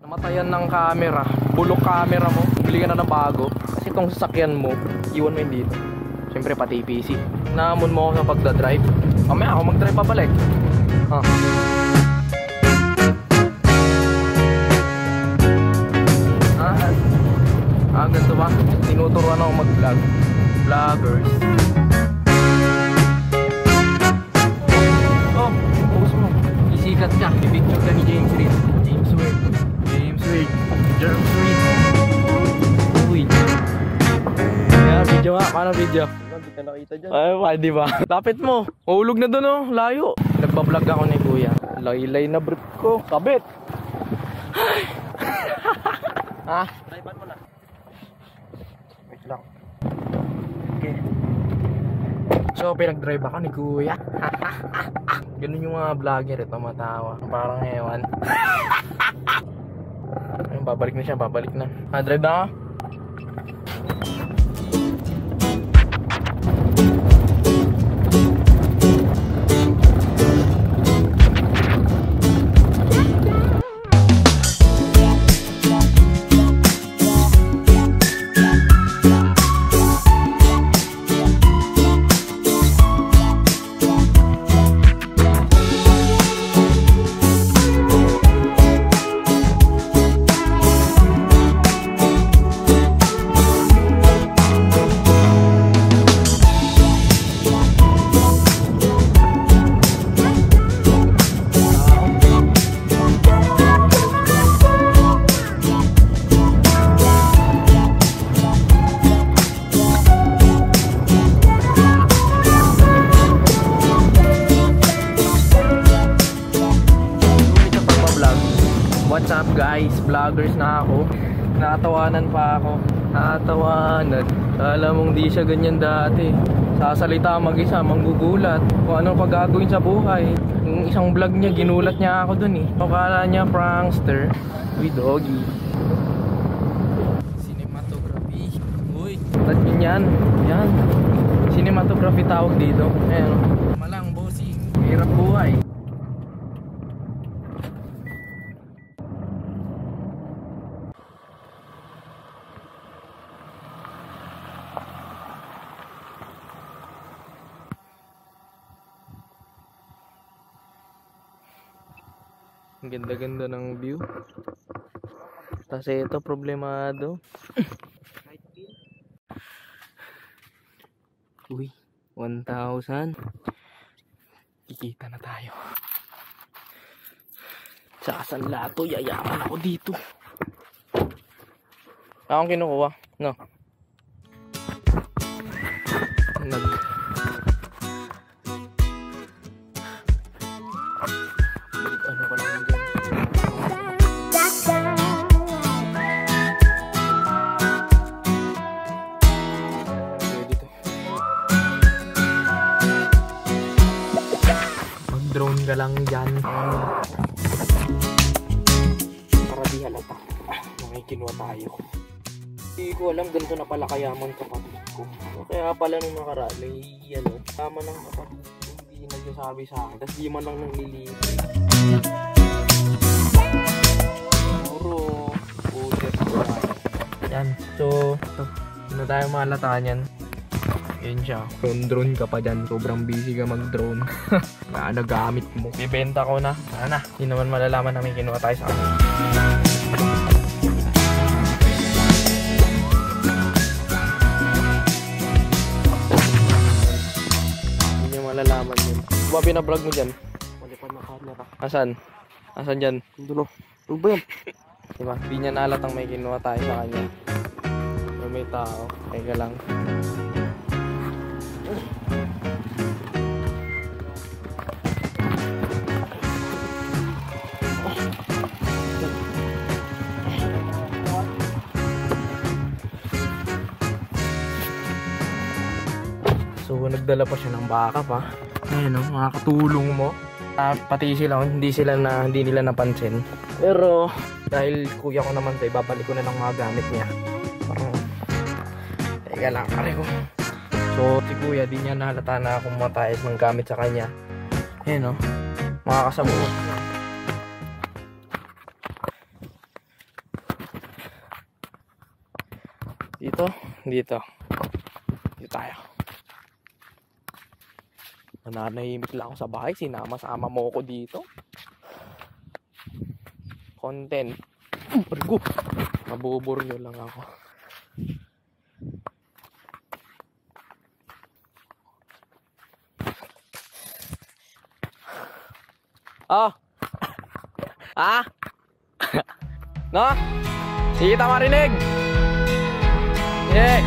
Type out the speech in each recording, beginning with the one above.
Namatayan ng camera, bulok camera mo, bili ka na ng bago. Kasi itong sasakyan mo, iwan mo yun dito. Siyempre pati PC. Naamon mo ako sa pagdadrive. Mamaya ako mag-drive pa balik. Ganito ba? Tinuturuan ako mag-vlog. Vloggers. Oh, post mo. Isikat ka. I-picture ka ni James Reid. James Reid. James Reid. Uy. Kaya video nga. Paano video? Hindi ka nakita dyan. Ay, di ba? Lapit mo. Mahulog na doon, oh. Layo. Nagbablog ako ni Kuya. Laylay na brief ko. Kabit. Ha? Drivean mo na. Wait lang. Okay. So, pinag-drive ako ni Kuya. Ganun yung mga vlogger ito, matawa. Parang ewan. Ayun, babalik na siya, babalik na. Drive na ako. What's up guys, vloggers na ako. Natawanan pa ako. Natawanan. Kala mong di siya ganyan dati. Sasalita mag-isa, manggugulat kung anong pagagawin sa buhay. Yung isang vlog niya, ginulat niya ako dun eh. Kala niya prankster. Uy, doggy. Cinematography. Uy, ba't yan? Yan. Cinematography tawag dito. Ayan. Malang bossing. Hirap buhay. Ang ganda-ganda ng view. Kasi ito problemado. Uy, 1,000. Kikita na tayo. Sa Sanlato, yayaman ako dito. Akong kinukuha, no? Ano ko lang dyan. Pwede to. Mag-drone ka lang dyan. Para di halata. May kinuha tayo. Hindi ko alam ganito na pala kayaman kapatid ko. Kaya pala nung nakaraan may tama ng kapatid ko. Hindi nagsasabi sa akin. Tapos di man lang nang lilibre. Yan, so ano tayo malataan yan. Yun siya, drone ka pa dyan. Sobrang busy ka mag-drone. Na nagamit mo. Bibenta ko na. Sana, hindi naman malalaman na may kinuha tayo sa akin. Hindi nyo malalaman yun. Diba pinablog mo dyan? Malipad na camera. Asan? Asan dyan? Dulo. Ano ba yan? Diba? Di niya nalatang may kinuha tayo sa kanya. May tao. Teka lang. So nagdala pa siya ng baka pa. Ayan o, makakatulong mo. Pati sila, hindi nila napansin. Pero dahil kuya ko naman to, ibabalik ko na ng mga gamit niya. Teka lang, pare ko. So si kuya, di niya nahalata na akong matayos ng gamit sa kanya. Ayan o, makakasabot. Dito. Dito tayo. Nananahimik lang ako sa bahay. Sinama-sama mo ko dito. Content. Parigo. Nabuburyo lang ako. Oh. Ah? No? Hindi kita marinig. Yeah.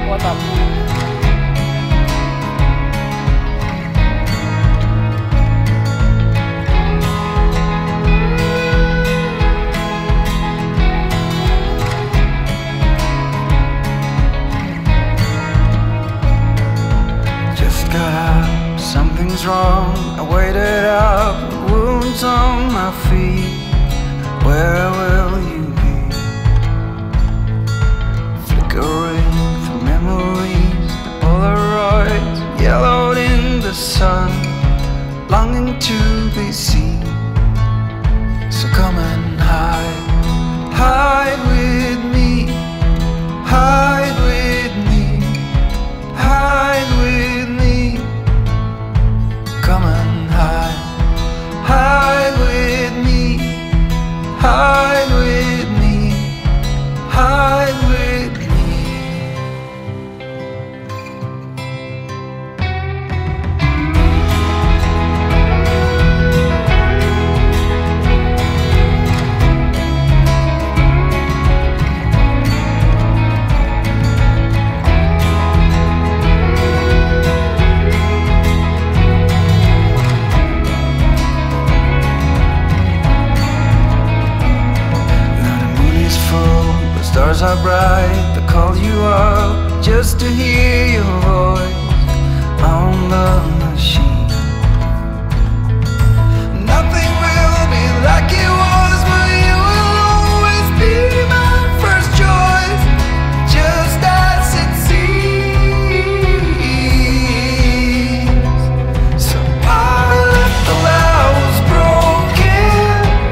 What up? Just got up, something's wrong. I waited up, wounds on my feet. Where will you be? Flickering through memories, the Polaroids yellowed in the sun, longing to be seen. So come and hide with me, hide with me, hide with me. Come and hide with me, hide with me, hide with me. Stars are bright, they call you up just to hear your voice on the machine. Nothing will be like it was, but you will always be my first choice, just as it seems. So I left the house broken.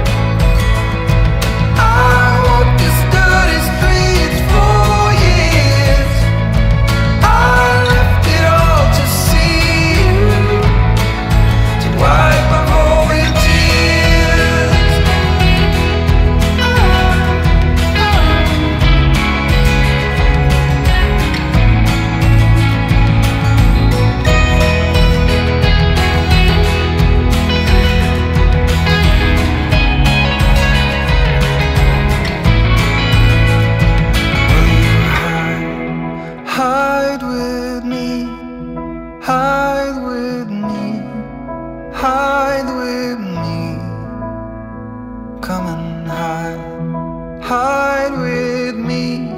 I walked this dirty streets for years. I left it all to see you, to wipe up all your tears. Will you hide with me, hide with me, hide with me. Come and hide with me,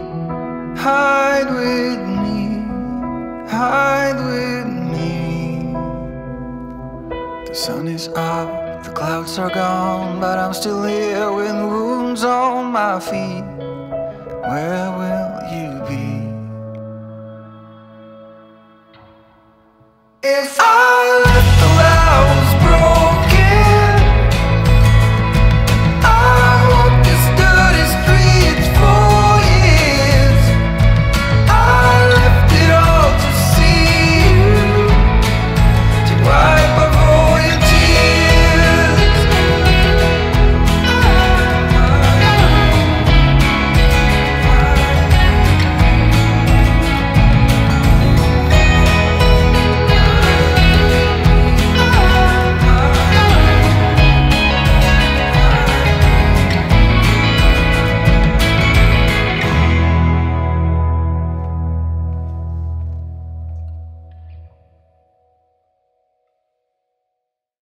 hide with me, hide with me. The sun is up, the clouds are gone, but I'm still here with wounds on my feet. Where will you be? If I